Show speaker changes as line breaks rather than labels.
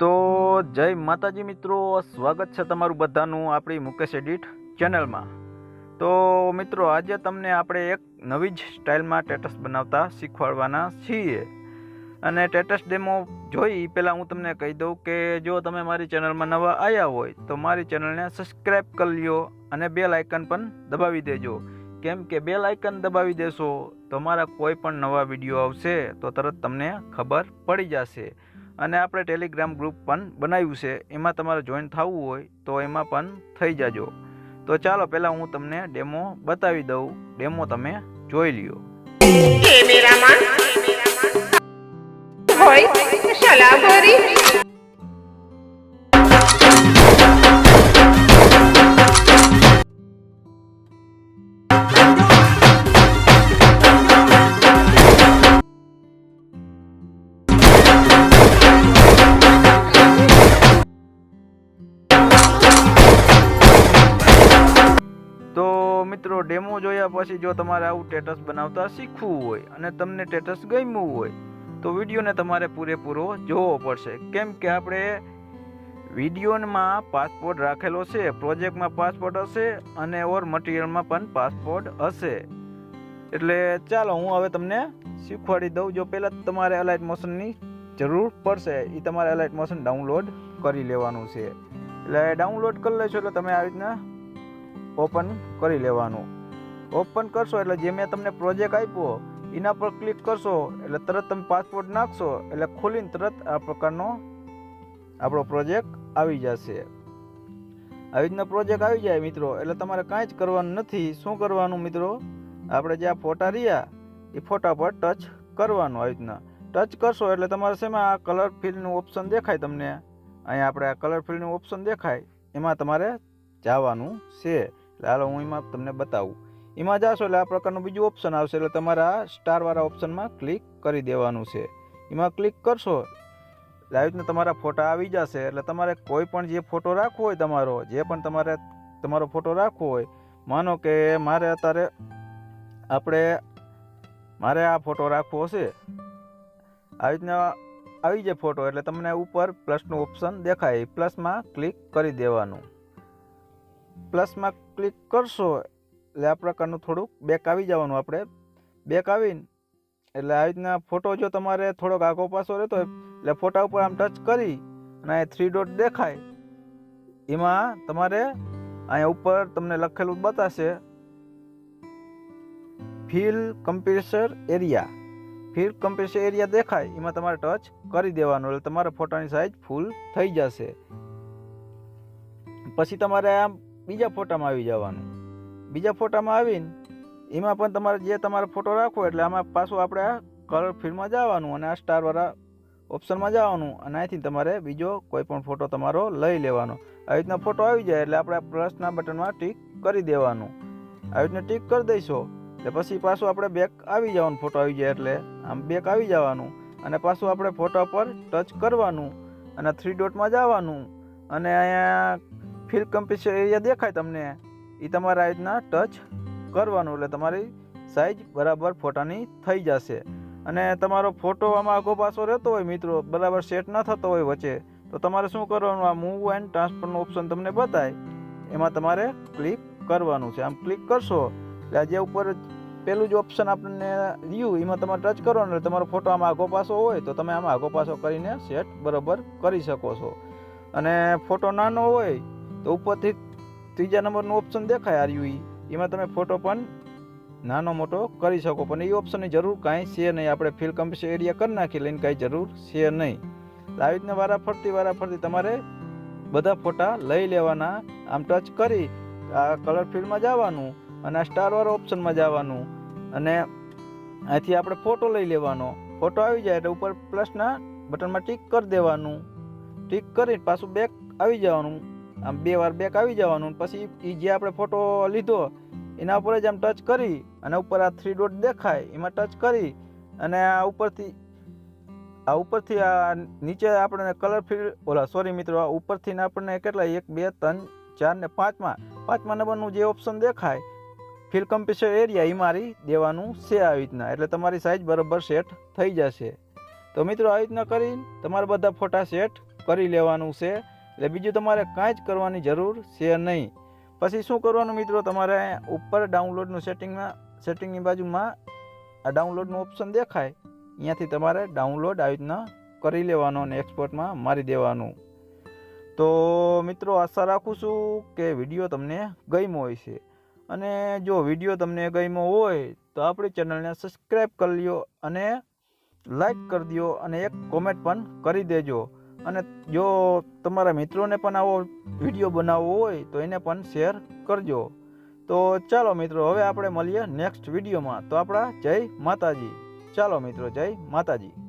તો જય માતાજી મિત્રો, સ્વાગત છે તમારું બધાનું આપણી મુકેશ એડિટ ચેનલમાં। તો મિત્રો આજે તમને આપણે એક નવી જ સ્ટાઇલમાં સ્ટેટસ બનાવતા શીખવાડવાના છીએ। અને સ્ટેટસ ડેમો જોઈ પહેલાં હું તમને કહી દઉં કે જો તમે મારી ચેનલમાં નવા આવ્યા હોય તો મારી ચેનલને સબસ્ક્રાઈબ કરી લ્યો અને બેલ આઇકન પણ દબાવી દેજો, કેમ કે બેલ આઇકન દબાવી દેશો તો મારા કોઈ પણ નવા વિડીયો આવશે તો તરત તમને ખબર પડી જશે। અને આપણે ટેલિગ્રામ ગ્રુપ પણ બનાવ્યું છે, એમાં તમારે જોઈન થવું હોય તો એમાં પણ થઈ જાજો। તો ચાલો પહેલાં હું તમને ડેમો બતાવી દઉં, ડેમો તમે જોઈ લ્યો। તો મિત્રો ડેમો જોયા પછી જો તમારે આવું સ્ટેટસ બનાવતા શીખવું હોય અને તમને સ્ટેટસ ગમ્યું હોય તો વિડીયોને તમારે પૂરેપૂરો જોવો પડશે, કેમ કે આપણે વિડીયોમાં પાસપોર્ટ રાખેલો છે, પ્રોજેક્ટમાં પાસપોર્ટ હશે અને ઓર મટીરિયલમાં પણ પાસપોર્ટ હશે। એટલે ચાલો હું હવે તમને શીખવાડી દઉં। જો પહેલાં તમારે અલાઇટ મોશનની જરૂર પડશે, એ તમારે અલાઇટ મોશન ડાઉનલોડ કરી લેવાનું છે। એટલે ડાઉનલોડ કરી લેશો એટલે તમે આવી રીતના ઓપન કરી લેવાનું। ઓપન કરશો એટલે જે મેં તમને પ્રોજેક્ટ આપ્યો એના પર ક્લિક કરશો એટલે તરત તમે પાસપોર્ટ નાખશો એટલે ખોલીને તરત આ પ્રકારનો આપણો પ્રોજેક્ટ આવી જશે। આવી રીતના પ્રોજેક્ટ આવી જાય મિત્રો એટલે તમારે કાંઈ જ કરવાનું નથી। શું કરવાનું મિત્રો, આપણે જે આ ફોટા રહ્યા એ ફોટા પર ટચ કરવાનું। આવી રીતના ટચ કરશો એટલે તમારે શેમાં આ કલર ફિલનું ઓપ્શન દેખાય, તમને અહીંયા આપણે આ કલર ફિલનું ઓપ્શન દેખાય, એમાં તમારે જવાનું છે। હાલો હું એમાં તમને બતાવું। એમાં જાશો એટલે આ પ્રકારનું બીજું ઓપ્શન આવશે એટલે તમારે આ સ્ટારવાળા ઓપ્શનમાં ક્લિક કરી દેવાનું છે। એમાં ક્લિક કરશો એટલે આવી રીતના તમારા ફોટા આવી જશે। એટલે તમારે કોઈ પણ જે ફોટો રાખવો હોય, તમારો ફોટો રાખવો હોય, માનો કે મારે અત્યારે મારે આ ફોટો રાખવો છે, આવી રીતના આવી જાય ફોટો એટલે તમને ઉપર પ્લસનું ઓપ્શન દેખાય, પ્લસમાં ક્લિક કરી દેવાનું। પ્લસમાં ક્લિક કરશો એટલે આ પ્રકારનું થોડુંક બેક આવી જવાનું। આપણે બેક આવીને એટલે આવી રીતના ફોટો જો તમારે થોડોક આગો પાછો રહેતો હોય એટલે ફોટા ઉપર આમ ટચ કરી અને આ 3 ડોટ દેખાય, એમાં તમારે અહીંયા ઉપર તમને લખેલું બતાશે fill compressor area. Fill compressor area દેખાય એમાં તમારે ટચ કરી દેવાનું એટલે તમારા ફોટાની સાઇઝ ફૂલ થઈ જશે। પછી તમારે આમ બીજા ફોટામાં આવી જવાનું। બીજા ફોટામાં આવીને એમાં પણ તમારે જે તમારો ફોટો રાખવો એટલે આમાં પાછું આપણે આ કલર ફિલ્ડમાં જવાનું અને આ સ્ટારવાળા ઓપ્શનમાં જવાનું અને અહીંથી તમારે બીજો કોઈ પણ ફોટો તમારો લઈ લેવાનો। આવી રીતના ફોટો આવી જાય એટલે આપણે પ્લસના બટનમાં ટીક કરી દેવાનું। આવી રીતના ટીક કરી દઈશું એટલે પછી પાછું આપણે બેક આવી જવાનું। ફોટો આવી જાય એટલે આમ બેક આવી જવાનું અને પાછું આપણે ફોટા પર ટચ કરવાનું અને 3 ડોટમાં જવાનું અને અહીંયા ફિલ કમ્પ્રેસર એરિયા દેખાય તમને, એ તમારે આ રીતના ટચ કરવાનું એટલે તમારી સાઇઝ બરાબર ફોટાની થઈ જશે। અને તમારો ફોટો આમાં આગો પાછો રહેતો હોય મિત્રો, બરાબર સેટ ન થતો હોય વચ્ચે, તો તમારે શું કરવાનું, આ મૂવ એન્ડ ટ્રાન્સફરનું ઓપ્શન તમને બતાય એમાં તમારે ક્લિક કરવાનું છે। આમ ક્લિક કરશો એટલે આ જે ઉપર પેલું જ ઓપ્શન આપણને રહ્યું એમાં તમારે ટચ કરવાનું એટલે તમારો ફોટો આમાં આગો પાછો હોય તો તમે આમાં આગો પાછો કરીને સેટ બરાબર કરી શકો છો। અને ફોટો નાનો હોય તો ઉપરથી 3જા નંબરનું ઓપ્શન દેખાય RUE, એમાં તમે ફોટો પણ નાનો મોટો કરી શકો, પણ એ ઓપ્શનની જરૂર કાંઈ છે નહીં। આપણે ફિલ કમ્પ્રેસર એરિયા કરી નાખી લઈને કાંઈ જરૂર છે નહીં। આવી રીતના વારાફરતી તમારે બધા ફોટા લઈ લેવાના। આમ ટચ કરી આ કલર ફિલ્ડમાં જવાનું અને આ સ્ટારવાળા ઓપ્શનમાં જવાનું અને અહીંથી આપણે ફોટો લઈ લેવાનો। ફોટો આવી જાય એટલે ઉપર પ્લસના બટનમાં ટીક કરી દેવાનું। ટીક કરી પાછું બેક આવી જવાનું, આમ 2 વાર બેક આવી જવાનું। પછી એ જે આપણે ફોટો લીધો એના ઉપર જ આમ ટચ કરી અને ઉપર આ 3 ડોટ દેખાય એમાં ટચ કરી અને આ ઉપરથી આ નીચે આપણને કલર ફિલ મિત્રો ઉપરથી આપણને કેટલા 1 2 3 4 ને 5મા નંબરનું જે ઓપ્શન દેખાય ફિલ કમ્પ્રેસર એરિયા એ મારી દેવાનું છે આવી રીતના, એટલે તમારી સાઇઝ બરાબર સેટ થઈ જશે। તો મિત્રો આવી રીતના કરીને તમારા બધા ફોટા સેટ કરી લેવાનું છે, એટલે બીજું તમારે કાંઈ જ કરવાની જરૂર છે નહીં. પછી શું કરવાનું મિત્રો, તમારે ઉપર ડાઉનલોડનું સેટિંગની બાજુમાં આ ડાઉનલોડનું ઓપ્શન દેખાય, અહીંયાથી તમારે ડાઉનલોડ આવી રીતના કરી લેવાનો અને એક્સપોર્ટમાં મારી દેવાનું. તો મિત્રો આશા રાખું છું કે વિડીયો તમને ગમ્યો હોય છે, અને જો વિડીયો તમને ગમ્યો હોય તો આપણી ચેનલને સબસ્ક્રાઈબ કરી લ્યો અને લાઈક કરી દો અને એક કોમેન્ટ પણ કરી દેજો. અને જો તમારા મિત્રોને પણ આવો વિડીયો બનાવવો હોય તો એને પણ શેર કરજો. તો ચાલો મિત્રો, હવે આપણે મળીએ નેક્સ્ટ વિડીયોમાં. તો આપણા જય માતાજી. ચાલો મિત્રો, જય માતાજી.